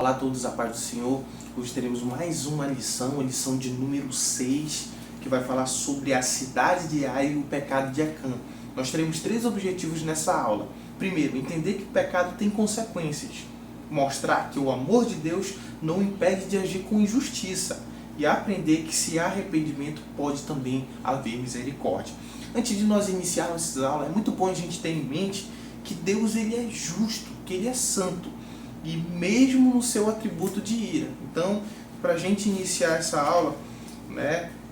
Olá a todos, a paz do Senhor. Hoje teremos mais uma lição, a lição de número 6, que vai falar sobre a cidade de Ai e o pecado de Acã. Nós teremos 3 objetivos nessa aula. Primeiro, entender que o pecado tem consequências. Mostrar que o amor de Deus não impede de agir com injustiça. E aprender que se há arrependimento, pode também haver misericórdia. Antes de nós iniciarmos essa aula, é muito bom a gente ter em mente que Deus ele é justo, que Ele é santo. E mesmo no seu atributo de ira. Então, para a gente iniciar essa aula,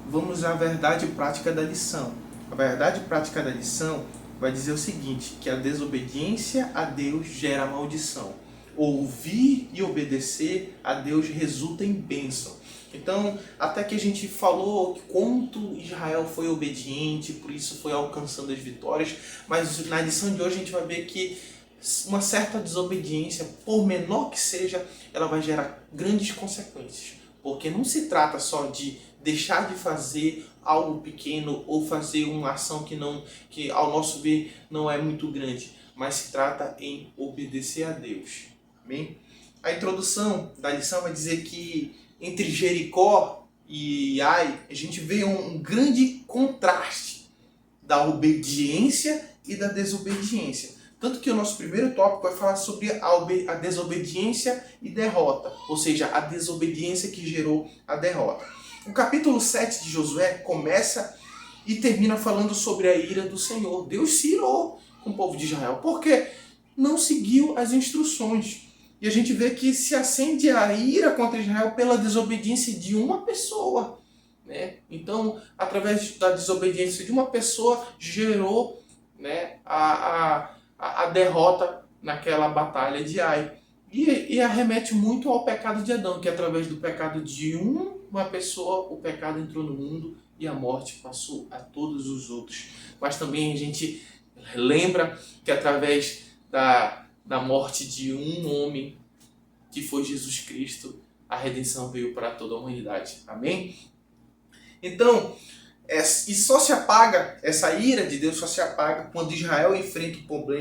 vamos à verdade prática da lição. A verdade prática da lição vai dizer o seguinte, que a desobediência a Deus gera maldição. Ouvir e obedecer a Deus resulta em bênção. Então, até que a gente falou que quanto Israel foi obediente, por isso foi alcançando as vitórias, mas na lição de hoje a gente vai ver que uma certa desobediência, por menor que seja, ela vai gerar grandes consequências. Porque não se trata só de deixar de fazer algo pequeno ou fazer uma ação que ao nosso ver não é muito grande, mas se trata em obedecer a Deus. Amém? A introdução da lição vai dizer que entre Jericó e Ai, a gente vê um grande contraste da obediência e da desobediência. Tanto que o nosso primeiro tópico vai falar sobre a desobediência e derrota, ou seja, a desobediência que gerou a derrota. O capítulo 7 de Josué começa e termina falando sobre a ira do Senhor. Deus se irou com o povo de Israel, porque não seguiu as instruções. E a gente vê que se acende a ira contra Israel pela desobediência de uma pessoa. Então, através da desobediência de uma pessoa, gerou a derrota naquela batalha de Ai. E arremete muito ao pecado de Adão, que através do pecado de uma pessoa, o pecado entrou no mundo e a morte passou a todos os outros. Mas também a gente lembra que através da morte de um homem, que foi Jesus Cristo, a redenção veio para toda a humanidade. Amém? Então, e só se apaga, essa ira de Deus só se apaga quando Israel enfrenta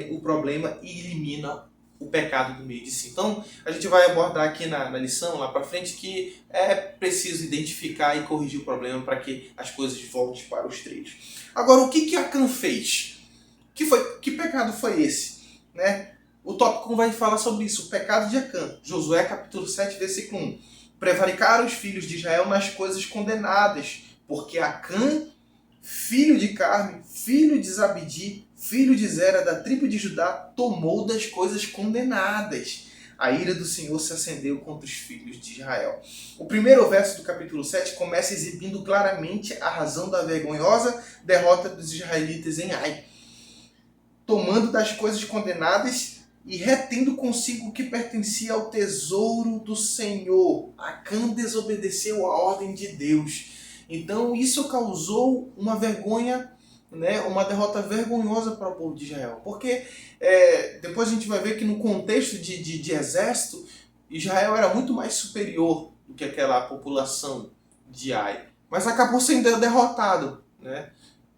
o problema e elimina o pecado do meio de si. Então, a gente vai abordar aqui na lição, lá para frente, que é preciso identificar e corrigir o problema para que as coisas voltem para os trilhos. Agora, o que Acã fez? Que pecado foi esse? O tópico vai falar sobre isso, o pecado de Acã. Josué capítulo 7, versículo 1. Prevaricaram os filhos de Israel nas coisas condenadas, porque Acã, filho de Carme, filho de Zabdi, filho de Zera, da tribo de Judá, tomou das coisas condenadas. A ira do Senhor se acendeu contra os filhos de Israel. O primeiro verso do capítulo 7 começa exibindo claramente a razão da vergonhosa derrota dos israelitas em Ai. Tomando das coisas condenadas e retendo consigo o que pertencia ao tesouro do Senhor. Acã desobedeceu a ordem de Deus. Então isso causou uma vergonha, uma derrota vergonhosa para o povo de Israel. Porque depois a gente vai ver que no contexto de exército, Israel era muito mais superior do que aquela população de Ai. Mas acabou sendo derrotado.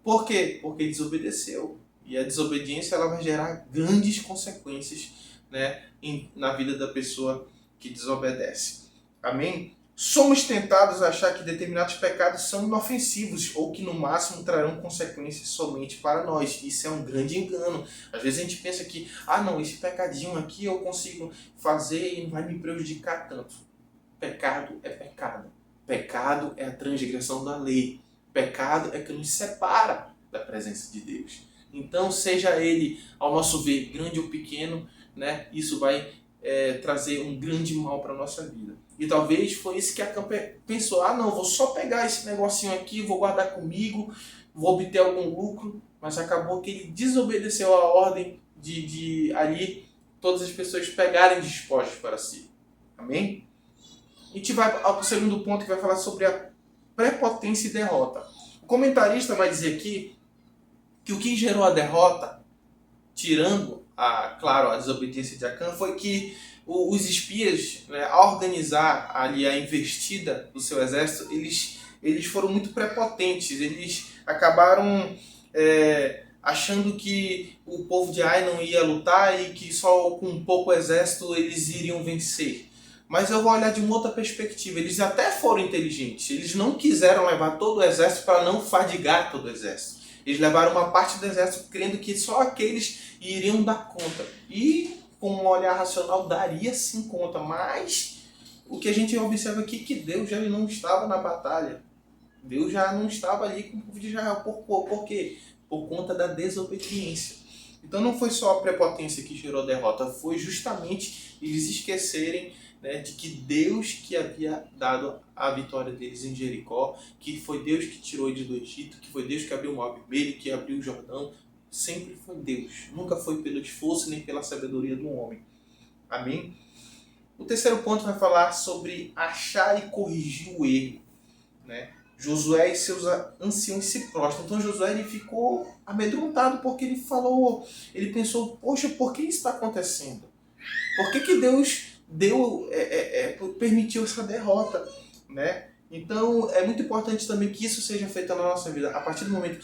Por quê? Porque desobedeceu. E a desobediência ela vai gerar grandes consequências na vida da pessoa que desobedece. Amém? Somos tentados a achar que determinados pecados são inofensivos ou que no máximo trarão consequências somente para nós. Isso é um grande engano. Às vezes a gente pensa que, não, esse pecadinho aqui eu consigo fazer e não vai me prejudicar tanto. Pecado é pecado. Pecado é a transgressão da lei. Pecado é que nos separa da presença de Deus. Então, seja ele, ao nosso ver, grande ou pequeno, isso vai trazer um grande mal para a nossa vida. E talvez foi isso que Acã pensou, não, vou só pegar esse negocinho aqui, vou guardar comigo, vou obter algum lucro, mas acabou que ele desobedeceu a ordem de ali todas as pessoas pegarem despojos para si. Amém? A gente vai ao segundo ponto, que vai falar sobre a prepotência e derrota. O comentarista vai dizer aqui que o que gerou a derrota, tirando, a desobediência de Acã, foi que os espias, ao organizar ali a investida do seu exército, eles foram muito prepotentes, eles acabaram achando que o povo de Ai não ia lutar e que só com um pouco exército eles iriam vencer. Mas eu vou olhar de uma outra perspectiva. Eles até foram inteligentes. Eles não quiseram levar todo o exército para não fadigar todo o exército. Eles levaram uma parte do exército crendo que só aqueles iriam dar conta. E, com um olhar racional, daria sim conta. Mas o que a gente observa aqui é que Deus já não estava na batalha. Deus já não estava ali com o povo de Israel. Por quê? Por conta da desobediência. Então não foi só a prepotência que gerou a derrota, foi justamente eles esquecerem, né, de que Deus que havia dado a vitória deles em Jericó, que foi Deus que tirou eles do Egito, que foi Deus que abriu o Mar Vermelho, que abriu o Jordão. Sempre foi Deus. Nunca foi pelo esforço nem pela sabedoria do homem. Amém? O terceiro ponto vai falar sobre achar e corrigir o erro, né? Josué e seus anciãos se prostram. Então Josué ele ficou amedrontado porque ele pensou, poxa, por que isso está acontecendo? Por que Deus permitiu essa derrota, né? Então é muito importante também que isso seja feito na nossa vida. A partir do momento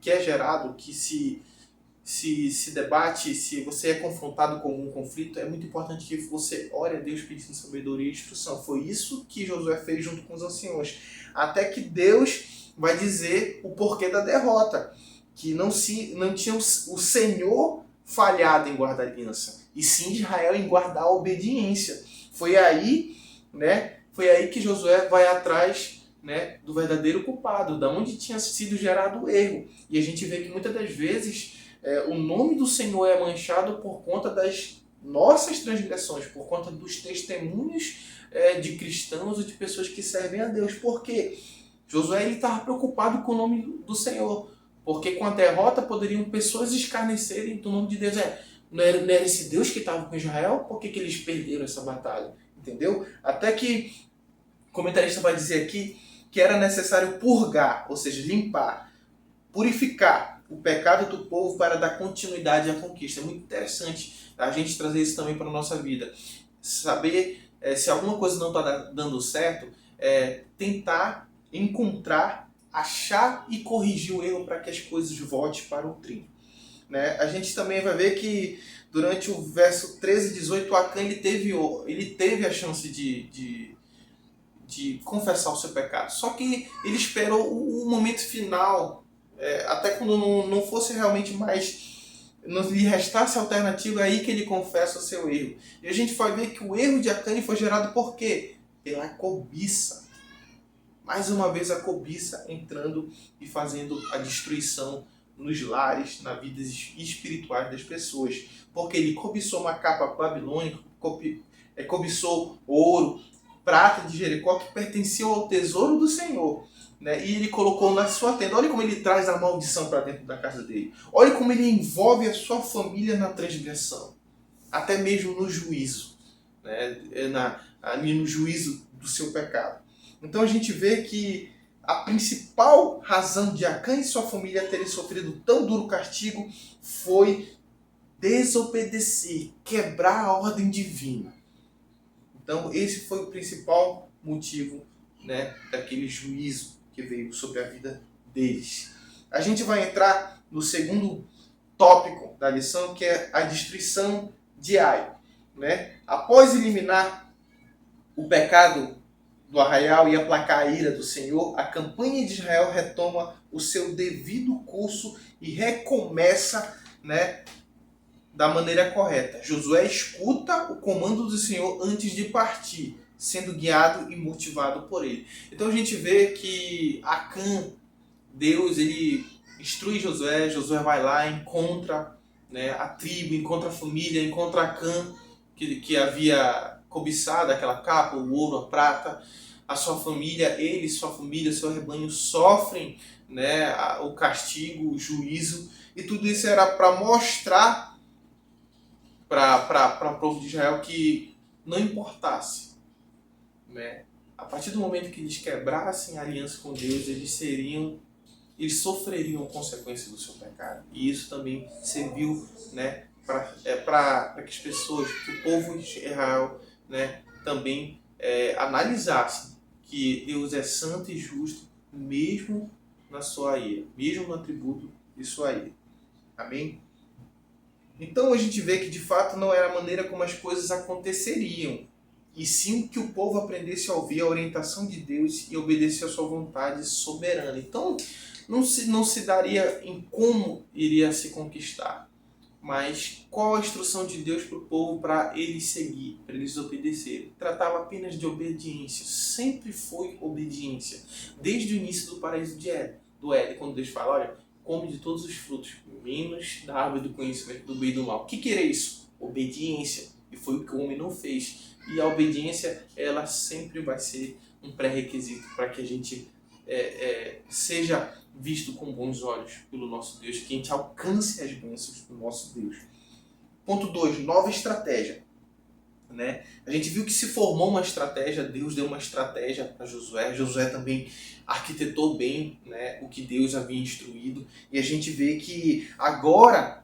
que é gerado, que se debate, se você é confrontado com um conflito, é muito importante que você ore a Deus pedindo sabedoria e instrução. Foi isso que Josué fez junto com os anciões. Até que Deus vai dizer o porquê da derrota. Que não tinha o Senhor falhado em guardar a aliança, e sim Israel em guardar a obediência. Foi aí, né? Foi aí que Josué vai atrás, né, do verdadeiro culpado, da onde tinha sido gerado o erro. E a gente vê que muitas das vezes o nome do Senhor é manchado por conta das nossas transgressões, por conta dos testemunhos de cristãos ou de pessoas que servem a Deus. Por quê? Josué estava preocupado com o nome do Senhor, porque com a derrota poderiam pessoas escarnecerem do nome de Deus. Não era esse Deus que estava com Israel? Por que eles perderam essa batalha? Entendeu? Até que o comentarista vai dizer aqui que era necessário purgar, ou seja, limpar, purificar o pecado do povo para dar continuidade à conquista. É muito interessante a gente trazer isso também para a nossa vida. Saber se alguma coisa não está dando certo, tentar encontrar, achar e corrigir o erro para que as coisas voltem para o trilho. Né? A gente também vai ver que durante o verso 13 e 18, Acã ele teve a chance de confessar o seu pecado. Só que ele esperou o momento final, até quando não fosse realmente mais, não lhe restasse alternativa, aí que ele confessa o seu erro. E a gente vai ver que o erro de Acã foi gerado por quê? Pela cobiça. Mais uma vez a cobiça entrando e fazendo a destruição nos lares, na vida espirituais das pessoas. Porque ele cobiçou uma capa babilônica, cobiçou ouro, prata de Jericó que pertenciam ao tesouro do Senhor. Né? E ele colocou na sua tenda. Olha como ele traz a maldição para dentro da casa dele. Olha como ele envolve a sua família na transgressão. Até mesmo no juízo. Né? Ali no juízo do seu pecado. Então a gente vê que a principal razão de Acã e sua família terem sofrido tão duro castigo foi desobedecer, quebrar a ordem divina. Então esse foi o principal motivo, né, daquele juízo que veio sobre a vida deles. A gente vai entrar no segundo tópico da lição, que é a destruição de Ai. Né? Após eliminar o pecado do arraial e aplacar a ira do Senhor, a campanha de Israel retoma o seu devido curso e recomeça, né, da maneira correta. Josué escuta o comando do Senhor antes de partir, sendo guiado e motivado por ele. Então a gente vê que Acã, Deus, ele instrui Josué, Josué vai lá, encontra, né, a tribo, encontra a família, encontra Acã, que havia cobiçado aquela capa, o ouro, a prata. A sua família, ele, sua família, seu rebanho sofrem, né, o castigo, o juízo, e tudo isso era para mostrar para o povo de Israel que não importasse, né? A partir do momento que eles quebrassem a aliança com Deus, eles sofreriam consequências do seu pecado. E isso também serviu, né, para que as pessoas, que o povo de Israel, né, também analisassem que Deus é santo e justo, mesmo na sua ira, mesmo no atributo de sua ira. Amém? Então a gente vê que de fato não era a maneira como as coisas aconteceriam. e sim que o povo aprendesse a ouvir a orientação de Deus e obedecer a sua vontade soberana. Então, não se daria em como iria se conquistar, mas qual a instrução de Deus para o povo para eles seguir, para eles obedecerem? Tratava apenas de obediência, sempre foi obediência, desde o início do paraíso do Éden, quando Deus fala, olha, come de todos os frutos, menos da árvore do conhecimento do bem e do mal. O que era isso? Obediência. E foi o que o homem não fez. E a obediência, ela sempre vai ser um pré-requisito para que a gente seja visto com bons olhos pelo nosso Deus, que a gente alcance as bênçãos do nosso Deus. Ponto 2, nova estratégia. Né? A gente viu que se formou uma estratégia, Deus deu uma estratégia para Josué. Josué também arquitetou bem, né, o que Deus havia instruído. E a gente vê que agora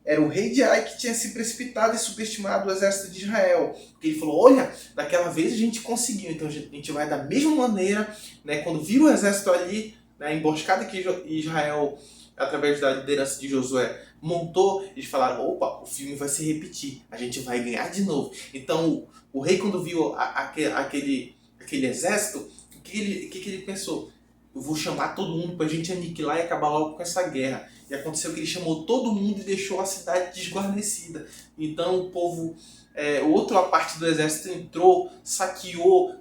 era o rei de Ai que tinha se precipitado e subestimado o exército de Israel. Porque ele falou, olha, daquela vez a gente conseguiu, então a gente vai da mesma maneira, né, quando vira o exército ali, né, a emboscada que Israel, através da liderança de Josué, montou, eles falaram, opa, o filme vai se repetir, a gente vai ganhar de novo. Então o rei, quando viu aquele exército, o que ele pensou? Eu vou chamar todo mundo pra gente aniquilar e acabar logo com essa guerra. E aconteceu que ele chamou todo mundo e deixou a cidade desguarnecida. Então o povo, outra parte do exército entrou, saqueou,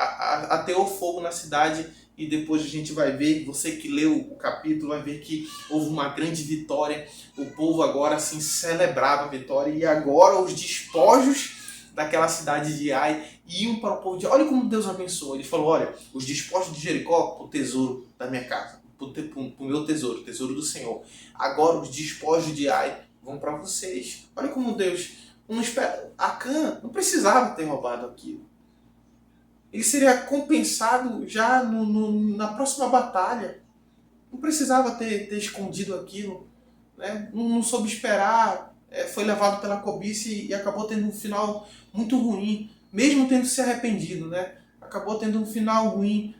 ateou fogo na cidade. E depois a gente vai ver, você que leu o capítulo vai ver que houve uma grande vitória. O povo agora assim celebrava a vitória. E agora os despojos daquela cidade de Ai iam para o povo de Ai. Olha como Deus abençoou. Ele falou, olha, os despojos de Jericó, o tesouro da minha casa, o meu tesouro, o tesouro do Senhor. Agora os despojos de Ai vão para vocês. Olha como Deus não espera. Acã não precisava ter roubado aquilo. Ele seria compensado já na próxima batalha. Não precisava ter escondido aquilo. Né? Não soube esperar. Foi levado pela cobiça e acabou tendo um final muito ruim. Mesmo tendo se arrependido. Né? Acabou tendo um final ruim.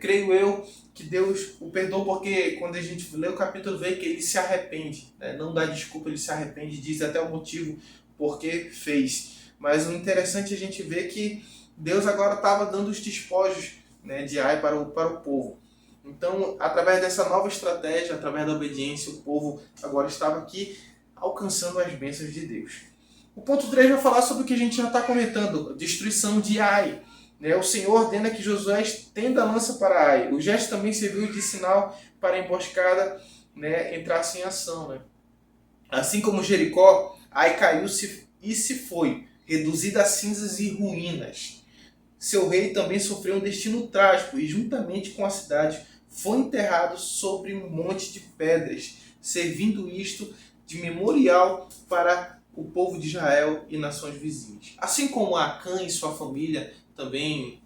Creio eu que Deus o perdoou, porque quando a gente lê o capítulo vê que ele se arrepende. Né? Não dá desculpa, ele se arrepende. Diz até o motivo por que fez. Mas o interessante é a gente ver que Deus agora estava dando os despojos, né, de Ai para o povo. Então, através dessa nova estratégia, através da obediência, o povo agora estava aqui alcançando as bênçãos de Deus. O ponto 3 vai falar sobre o que a gente já está comentando, a destruição de Ai. Né? O Senhor ordena que Josué estenda a lança para Ai. O gesto também serviu de sinal para a emboscada, né, entrasse em ação. Né? Assim como Jericó, Ai caiu e se foi, reduzida a cinzas e ruínas. Seu rei também sofreu um destino trágico e, juntamente com a cidade, foi enterrado sobre um monte de pedras, servindo isto de memorial para o povo de Israel e nações vizinhas. Assim como Acã e sua família também,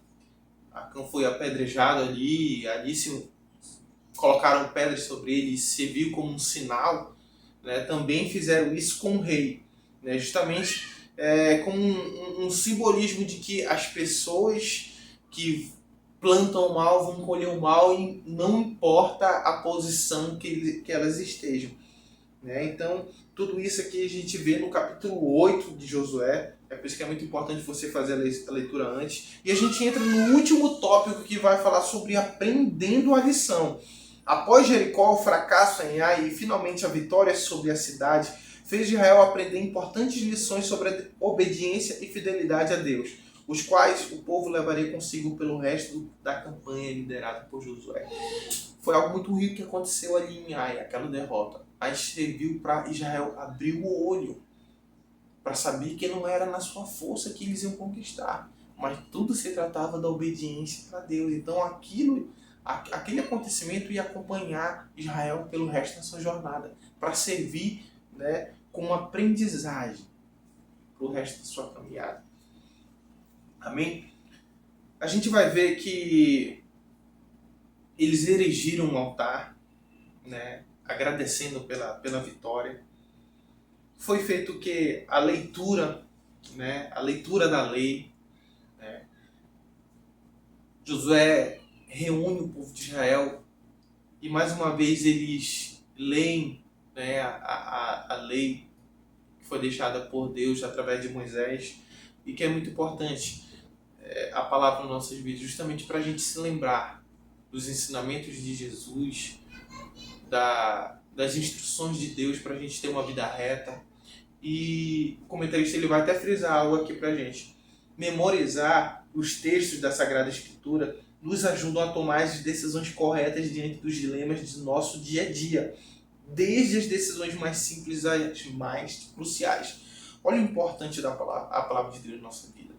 Acã foi apedrejado ali se colocaram pedras sobre ele e serviu como um sinal, né, também fizeram isso com o rei, né, justamente como um simbolismo de que as pessoas que plantam o mal vão colher o mal e não importa a posição que elas estejam. Né? Então, tudo isso aqui a gente vê no capítulo 8 de Josué, é por isso que é muito importante você fazer a leitura antes. E a gente entra no último tópico que vai falar sobre aprendendo a lição. Após Jericó, o fracasso em Ai e finalmente a vitória sobre a cidade, fez Israel aprender importantes lições sobre a obediência e fidelidade a Deus, os quais o povo levaria consigo pelo resto da campanha liderada por Josué. Foi algo muito ruim que aconteceu ali em Ai, aquela derrota. Mas serviu para Israel abrir o olho, para saber que não era na sua força que eles iam conquistar, mas tudo se tratava da obediência para Deus. Então aquele acontecimento ia acompanhar Israel pelo resto da sua jornada, para servir, né, como aprendizagem para o resto da sua caminhada. Amém? A gente vai ver que eles erigiram um altar, né, agradecendo pela vitória. Foi feito o que? A leitura, né, a leitura da lei. Né? Josué reúne o povo de Israel e mais uma vez eles leem, né, a lei que foi deixada por Deus através de Moisés, e que é muito importante a palavra nas nossas vidas, justamente para a gente se lembrar dos ensinamentos de Jesus, das instruções de Deus para a gente ter uma vida reta. E o comentarista ele vai até frisar algo aqui para a gente. Memorizar os textos da Sagrada Escritura nos ajudam a tomar as decisões corretas diante dos dilemas do nosso dia a dia, desde as decisões mais simples às mais cruciais. Olha o importante da palavra, a palavra de Deus na nossa vida.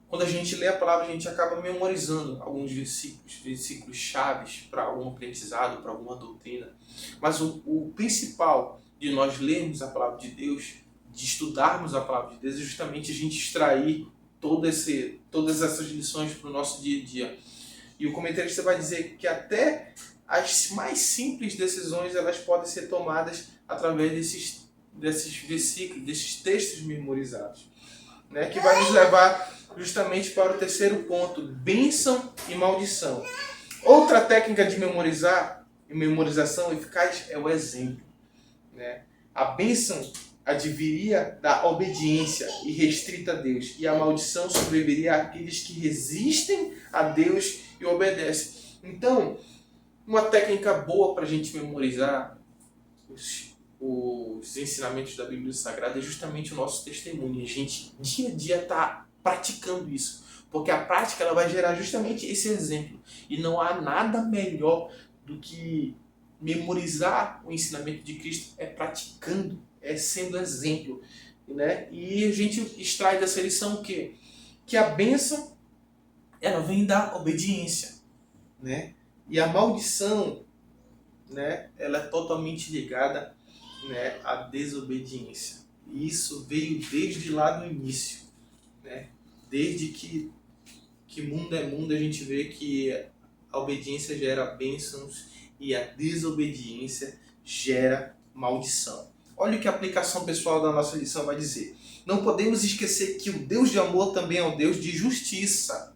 Quando a gente lê a palavra, a gente acaba memorizando alguns versículos chaves para algum aprendizado, para alguma doutrina. Mas o principal de nós lermos a palavra de Deus, de estudarmos a palavra de Deus, é justamente a gente extrair todas essas lições para o nosso dia a dia. E o comentarista vai dizer que até as mais simples decisões elas podem ser tomadas através desses versículos, desses textos memorizados, né? Que vai nos levar justamente para o terceiro ponto, bênção e maldição. Outra técnica de memorização eficaz é o exemplo, né? A bênção adviria da obediência irrestrita a Deus, e a maldição sobreviveria àqueles que resistem a Deus e obedecem. Então, uma técnica boa para a gente memorizar os ensinamentos da Bíblia Sagrada é justamente o nosso testemunho. A gente, dia a dia, está praticando isso. Porque a prática ela vai gerar justamente esse exemplo. E não há nada melhor do que memorizar o ensinamento de Cristo é praticando, é sendo exemplo, né? E a gente extrai dessa lição o quê? Que a bênção ela vem da obediência, né? E a maldição, né, ela é totalmente ligada, né, à desobediência. E isso veio desde lá do início, né? Desde que mundo é mundo, a gente vê que a obediência gera bênçãos e a desobediência gera maldição. Olha o que a aplicação pessoal da nossa lição vai dizer. Não podemos esquecer que o Deus de amor também é o Deus de justiça.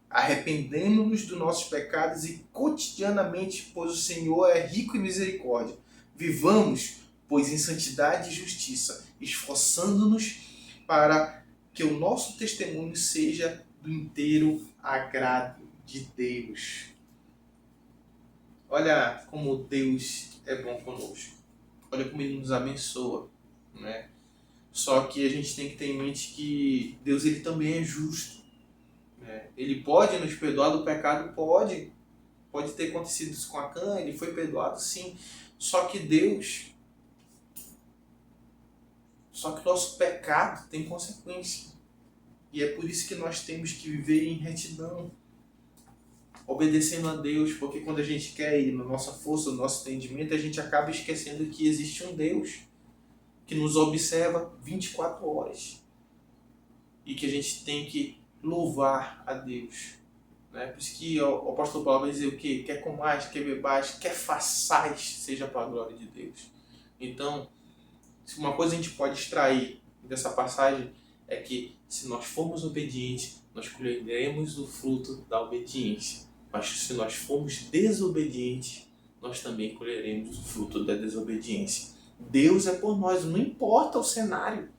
Arrependemos-nos dos nossos pecados e cotidianamente, pois o Senhor é rico em misericórdia. Vivamos, pois, em santidade e justiça, esforçando-nos para que o nosso testemunho seja do inteiro agrado de Deus. Olha como Deus é bom conosco. Olha como Ele nos abençoa, né? Só que a gente tem que ter em mente que Deus ele também é justo, né? Ele pode nos perdoar do pecado, pode ter acontecido isso com Acã, ele foi perdoado sim. Só que o nosso pecado tem consequência. E é por isso que nós temos que viver em retidão, obedecendo a Deus, porque quando a gente quer ir na nossa força, no nosso entendimento, a gente acaba esquecendo que existe um Deus que nos observa 24 horas e que a gente tem que louvar a Deus, né? Por isso que o apóstolo Paulo vai dizer o quê? Quer comais, quer bebais, quer façais, seja para a glória de Deus. Então, se uma coisa a gente pode extrair dessa passagem é que se nós formos obedientes, nós colheremos o fruto da obediência. Mas se nós formos desobedientes, nós também colheremos o fruto da desobediência. Deus é por nós, não importa o cenário.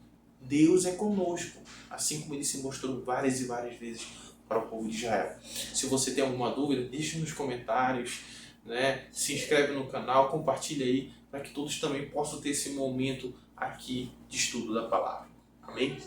Deus é conosco, assim como Ele se mostrou várias e várias vezes para o povo de Israel. Se você tem alguma dúvida, deixe nos comentários, né? Se inscreve no canal, compartilha aí, para que todos também possam ter esse momento aqui de estudo da palavra. Amém?